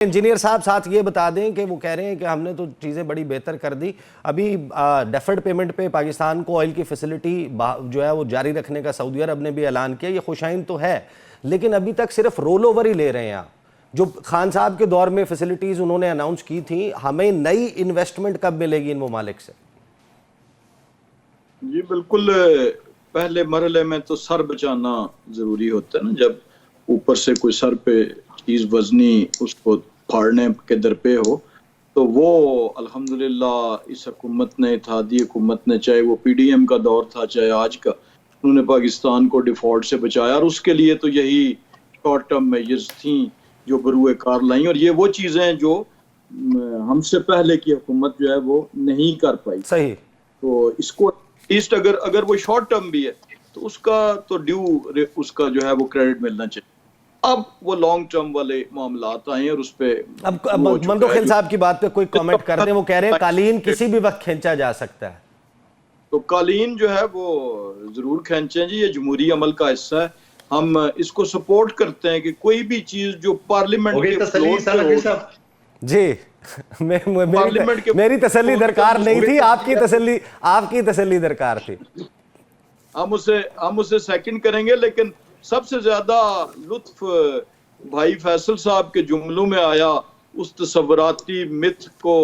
Engineer साहब साथ ये बता दें कि वो कह रहे हैं कि हमने तो चीज़ें बड़ी बेहतर कर दी, अभी डेफर्ड पेमेंट पे पाकिस्तान को ऑयल की फैसिलिटी जो है वो जारी रखने का सऊदी अरब ने भी ऐलान किया। ये खुशाइन तो है, लेकिन अभी तक सिर्फ रोल ओवर ही ले रहे हैं आप। जो खान साहब के दौर में फैसिलिटीज़ उन्होंने अनाउंस की थी, हमें नई इन्वेस्टमेंट कब मिलेगी इन ममालिक से? जी बिल्कुल, पहले मरहले में तो सर बचाना ज़रूरी होता है ना। जब ऊपर से कोई सर पे चीज़ वजनी उसको फाड़ने के दरपे हो, तो वो अल्हम्दुलिल्लाह इस हुकूमत ने, इत्तेहादी हुकूमत ने, चाहे वो PDM का दौर था चाहे आज का, उन्होंने पाकिस्तान को डिफ़ॉल्ट से बचाया। और उसके लिए तो यही शॉर्ट टर्म मेजर्स थी जो बरूए कार लाई, और ये वो चीज़ें जो हमसे पहले की हुकूमत जो है वो नहीं कर पाई। सही। तो इसको एटलीस्ट अगर वो शॉर्ट टर्म भी है तो उसका तो ड्यू उसका जो है वो क्रेडिट मिलना चाहिए। अब वो लॉन्ग टर्म वाले मामलात आए और उस पे अब मंदोखेल साहब की बात पे कोई कमेंट कर दें। वो कह रहे हैं कालीन किसी भी वक्त खींचा जा सकता है। तो कालीन जो है वो जरूर खींचें जी, ये जमहूरी अमल का हिस्सा है। हम इसको सपोर्ट करते हैं कि कोई भी चीज जो पार्लियामेंट के फ्लोर जी मेरी तसल्ली दरकार नहीं थी, आपकी तसल्ली दरकार थी। हम उसे सेकंड करेंगे, लेकिन सबसे ज्यादा लुत्फ भाई फैसल साहब के जुमलों में आया उस तसव्वुराती मिथ को,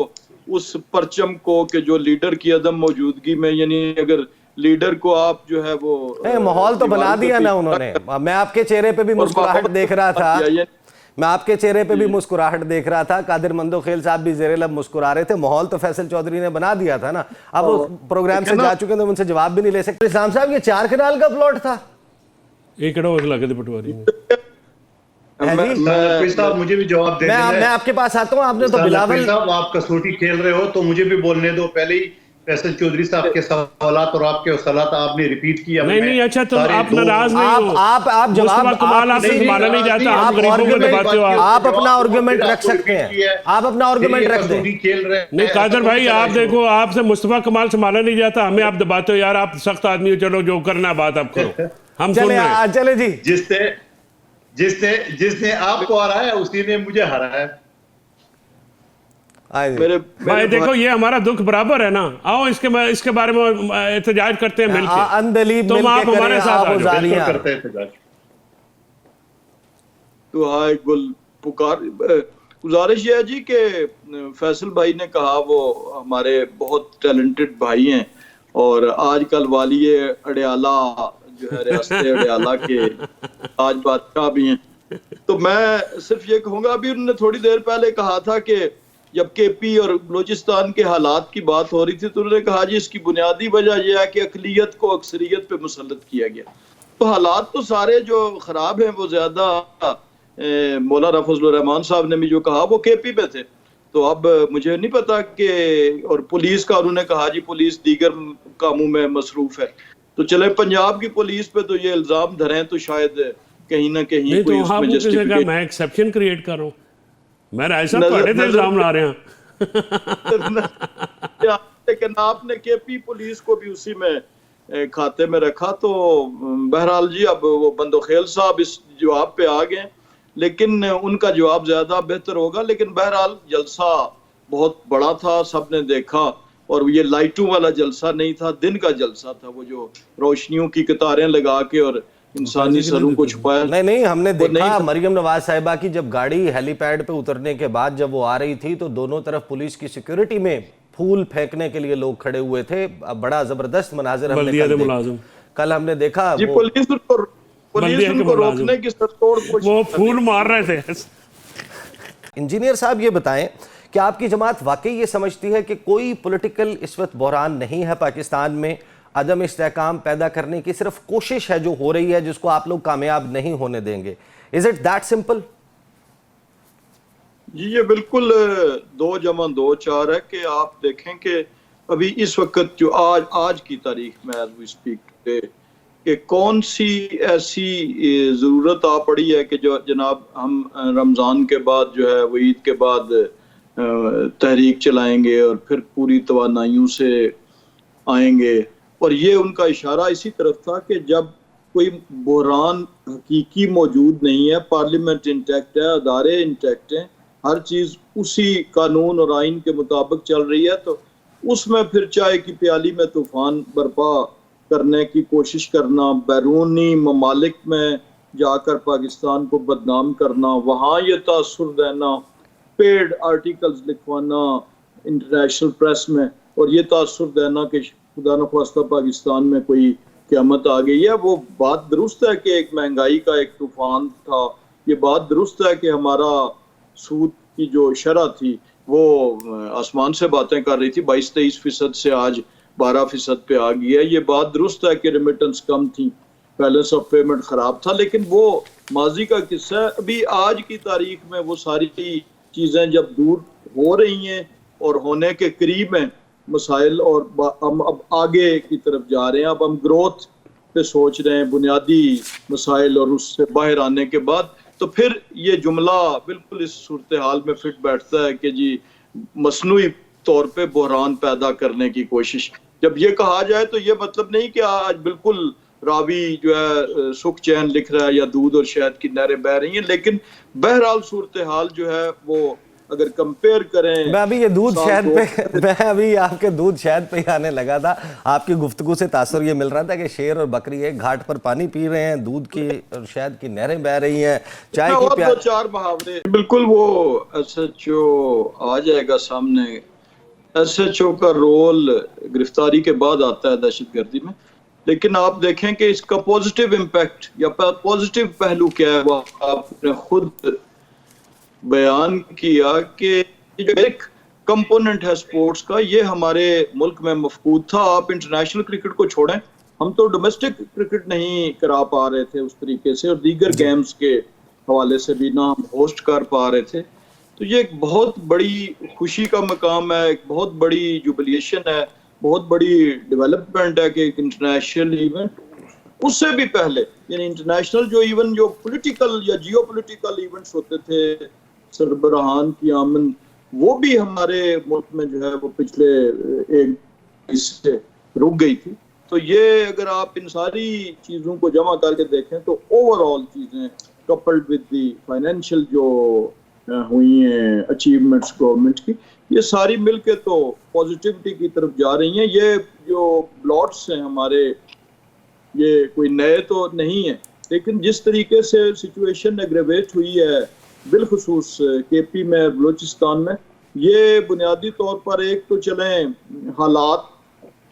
उस परचम को कि जो लीडर की अदम मौजूदगी में, यानी अगर लीडर को आप जो है वो माहौल तो बना दिया ना उन्होंने। मैं आपके चेहरे पे भी मुस्कुराहट देख रहा था, कादिर मंदोखेल साहब भी ज़ेरे लब मुस्कुरा रहे थे। माहौल तो फैसल चौधरी ने बना दिया था ना। अब वो प्रोग्राम से जा चुके हैं तो उनसे जवाब भी नहीं ले सकते। इस्लाम साहब ये 4 कनाल का प्लॉट था, पटवारी मुझे भी जवाब दे। मैं आपके पास आता हूँ। आपने तो बिलावल साहब, आप कसौटी खेल रहे हो तो मुझे भी बोलने दो। पहले ही फैसल चौधरी साहब के सवालात और आपके सवालात आपने रिपीट किया। नहीं, अच्छा तुम आप नाराज नहीं हो। आप जवाब कमाल आपसे माना नहीं जाता। आप गरीबों को दबाते हो। आप अपना आर्गुमेंट रख सकते हैं, आप अपना आर्गुमेंट रख दें। नहीं कादर भाई, आप देखो, आपसे मुस्तफा कमाल से माना नहीं जाता, हमें आप दबाते हो। यार आप सख्त आदमी हो, चलो जो करना बात आप करो, हम सुन रहे हैं। चले जी। जिसने आपको हराया उसी ने मुझे हराया। मेरे भाई देखो, ये हमारा दुख बराबर है ना। आओ इसके बारे में एहतजाज करते हैं मिलकर। तुम आप हमारे साथ करते हैं। तो हाँ, एक गुजारिश ये है जी कि फैसल भाई ने कहा वो हमारे बहुत टैलेंटेड भाई हैं, और आजकल वालिए अडयाला जो है रियासत अडयाला के आज बादशाह भी हैं। तो मैं सिर्फ ये कहूंगा, अभी उन्होंने थोड़ी देर पहले कहा था कि जब KP और बलूचिस्तान के हालात की बात हो रही थी तो उन्होंने कहा जी इसकी बुनियादी वजह यह है कि अकलियत को अक्सरियत पे मुसल्लत किया गया। तो हालात तो सारे जो खराब हैं वो ज्यादा मौलाना फजलुर रहमान साहब ने भी जो कहा वो KP पे थे। तो अब मुझे नहीं पता कि, और पुलिस का उन्होंने कहा जी पुलिस दीगर कामों में मसरूफ है। तो चले पंजाब की पुलिस पे तो ये इल्जाम धरें तो शायद कहीं ना कहीं कोई उसमें जस्टिफिकेशन। मैं एक्सेप्शन क्रिएट कर रहा हूं। मैं ऐसा पढ़े थे इल्जाम ला रहे हैं। लेकिन आपने KP पुलिस को भी उसी में खाते में रखा। तो बहरहाल जी, अब वो बंदोखेल साहब इस जवाब पे आ गए, लेकिन उनका जवाब ज्यादा बेहतर होगा। लेकिन बहरहाल जलसा बहुत बड़ा था, सबने देखा, और ये लाइटों वाला जलसा नहीं था, दिन का जलसा था। वो जो रोशनियों की कतारें लगा के और इंसानी सरों को छुपाया। नहीं, हमने देखा मरियम नवाज साहिबा की जब गाड़ी हेलीपैड पे उतरने के बाद जब वो आ रही थी तो दोनों तरफ पुलिस की सिक्योरिटी में फूल फेंकने के लिए लोग खड़े हुए थे। बड़ा जबरदस्त मनाजिर हमने कल हमने देखा। पुलिस उनको रोकने की सरतोड़ वो फूल मार रहे थे। इंजीनियर साहब ये बताएं कि आपकी जमात वाकई ये समझती है कि कोई पॉलिटिकल इस वक्त बहरान नहीं है पाकिस्तान में, अदम इस्तेहकाम पैदा करने की सिर्फ कोशिश है जो हो रही है, जिसको आप लोग कामयाब नहीं होने देंगे? Is it that simple? जी ये बिल्कुल 2 + 2 4 है कि आप देखें कि अभी इस वक्त जो आज की तारीख में एज वी स्पीक टुडे कि कौन सी ऐसी ज़रूरत आ पड़ी है कि जो जनाब हम रमज़ान के बाद जो है वो ईद के बाद तहरीक चलाएंगे और फिर पूरी तवानाइयों से आएंगे। और ये उनका इशारा इसी तरफ था कि जब कोई बहरान हकीकी मौजूद नहीं है, पार्लियामेंट इंटैक्ट है, अदारे इंटैक्ट हैं, हर चीज उसी कानून और आइन के मुताबिक चल रही है, तो उसमें फिर चाय की प्याली में तूफान बर्पा करने की कोशिश करना, बैरूनी ममालिक में जाकर पाकिस्तान को बदनाम करना, वहाँ ये तासुर देना, पेड आर्टिकल्स लिखवाना इंटरनेशनल प्रेस में और ये तासुर देना कि खुदा न ख्वास्ता पाकिस्तान में कोई क़यामत आ गई है। वो बात दुरुस्त है कि एक महंगाई का एक तूफान था, ये बात दुरुस्त है कि हमारा सूद की जो शरह थी वो आसमान से बातें कर रही थी, 22-23% से आज 12% पे आ गई है। ये बात दुरुस्त है कि रेमिटेंस कम थी, बैलेंस ऑफ पेमेंट खराब था, लेकिन वो माजी का किस्सा है। अभी आज की तारीख में वो सारी चीज़ें जब दूर हो रही हैं और होने के करीब हैं मसाइल, और हम अब आगे की तरफ जा रहे हैं, अब हम ग्रोथ पे सोच रहे हैं, बुनियादी मसाइल और उससे बाहर आने के बाद, तो फिर ये जुमला बिल्कुल इस सूरत हाल में फिट बैठता है कि जी मसनूई तौर पे बहरान पैदा करने की कोशिश। जब ये कहा जाए तो ये मतलब नहीं कि आज बिल्कुल रावी जो है सुख चैन लिख रहा है या दूध और शहद की नहरें बह रही हैं, लेकिन बहरहाल सूरत हाल जो है वो अगर कंपेयर करें। मैं अभी ये दूध शहद पे मैं अभी आपके दूध शहद पे ही आने लगा था। आपकी गुफ्तगू से तासुर ये मिल रहा था कि शेर और बकरी एक घाट पर पानी पी रहे हैं, दूध की और शहद की नहरें बह रही हैं, चाय की और 2-4 मुहावरे। बिल्कुल वो SHO आ जाएगा सामने। SHO का रोल गिरफ्तारी के बाद आता है दहशतगर्दी में, लेकिन आप देखें कि इसका पॉजिटिव इम्पैक्ट या पॉजिटिव पहलू क्या है, वो आपने खुद बयान किया कि जो एक कंपोनेंट है स्पोर्ट्स का, ये हमारे मुल्क में मफकूद था। आप इंटरनेशनल क्रिकेट को छोड़ें, हम तो डोमेस्टिक क्रिकेट नहीं करा पा रहे थे उस तरीके से, और दीगर गेम्स के हवाले से भी ना हम होस्ट कर पा रहे थे। तो ये एक बहुत बड़ी खुशी का मकाम है, एक बहुत बड़ी जुबिलिएशन है, बहुत बड़ी डेवलपमेंट है कि एक इंटरनेशनल इवेंट, उससे भी पहले यानी इंटरनेशनल जो इवन जो पॉलिटिकल या जियो पॉलिटिकल इवेंट्स होते थे, सरबराहान की आमद, वो भी हमारे मुल्क में जो है वो पिछले एक इससे रुक गई थी। तो ये अगर आप इन सारी चीज़ों को जमा करके देखें तो ओवरऑल चीज़ें कपल्ड विद दी फाइनेंशियल जो हुई हैं अचीवमेंट्स गवर्नमेंट की, ये सारी मिलके तो पॉजिटिविटी की तरफ जा रही हैं। ये जो ब्लॉट्स हैं हमारे, ये कोई नए तो नहीं है, लेकिन जिस तरीके से सिचुएशन एग्रेवेट हुई है बिलखुसूस KP में, बलूचिस्तान में, ये बुनियादी तौर पर एक तो चलें हालात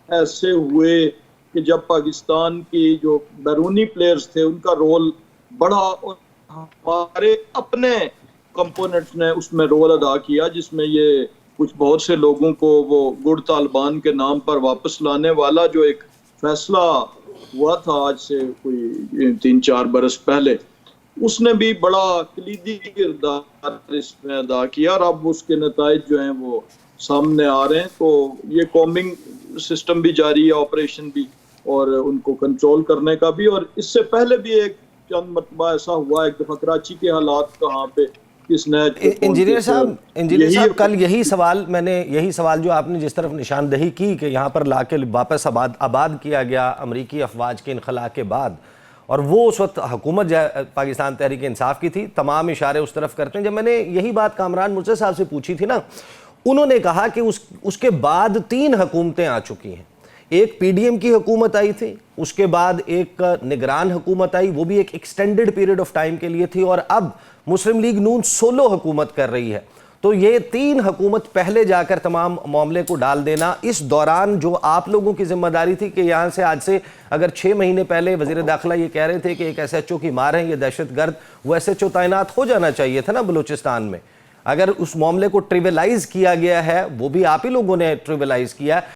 ऐसे हुए कि जब पाकिस्तान की जो बैरूनी प्लेयर्स थे उनका रोल बढ़ा और हमारे अपने कंपोनेंट्स ने उसमें रोल अदा किया, जिसमें ये कुछ बहुत से लोगों को वो गुड तालिबान के नाम पर वापस लाने वाला जो एक फैसला हुआ था आज से कोई 3-4 बरस पहले, उसने भी बड़ा कलीदी किरदार इसमें अदा किया, और अब उसके नताइज जो हैं वो सामने आ रहे हैं। तो ये कॉम्बिंग सिस्टम भी जारी है, ऑपरेशन भी, और उनको कंट्रोल करने का भी। और इससे पहले भी एक चंद मरतबा ऐसा हुआ, एक दफा कराची के हालात कहाँ पे इंजीनियर साहब कल यही सवाल जो आपने जिस तरफ निशानदही की कि यहाँ पर लाके वापस आबाद किया गया अमरीकी अफवाज के इनखला के बाद, और वो उस वक्त हुकूमत पाकिस्तान तहरीक इंसाफ की थी, तमाम इशारे उस तरफ करते हैं। जब मैंने यही बात कामरान मुर्तज़ा साहब से पूछी थी ना, उन्होंने कहा कि उसके बाद 3 हुकूमतें आ चुकी हैं। एक PDM की हुकूमत आई थी, उसके बाद एक निगरान हुकूमत आई, वो भी एक एक्सटेंडेड पीरियड ऑफ टाइम के लिए थी, और अब मुस्लिम लीग नून सोलो हुकूमत कर रही है। तो ये 3 हुकूमत पहले जाकर तमाम मामले को डाल देना, इस दौरान जो आप लोगों की जिम्मेदारी थी कि यहाँ से आज से अगर 6 महीने पहले वज़ीर दाखिला ये कह रहे थे कि एक SHO की मार है ये दहशतगर्द, वो SHO तैनात हो जाना चाहिए था ना बलूचिस्तान में। अगर उस मामले को ट्रिविलाइज किया गया है, वो भी आप ही लोगों ने ट्रिविलाइज किया।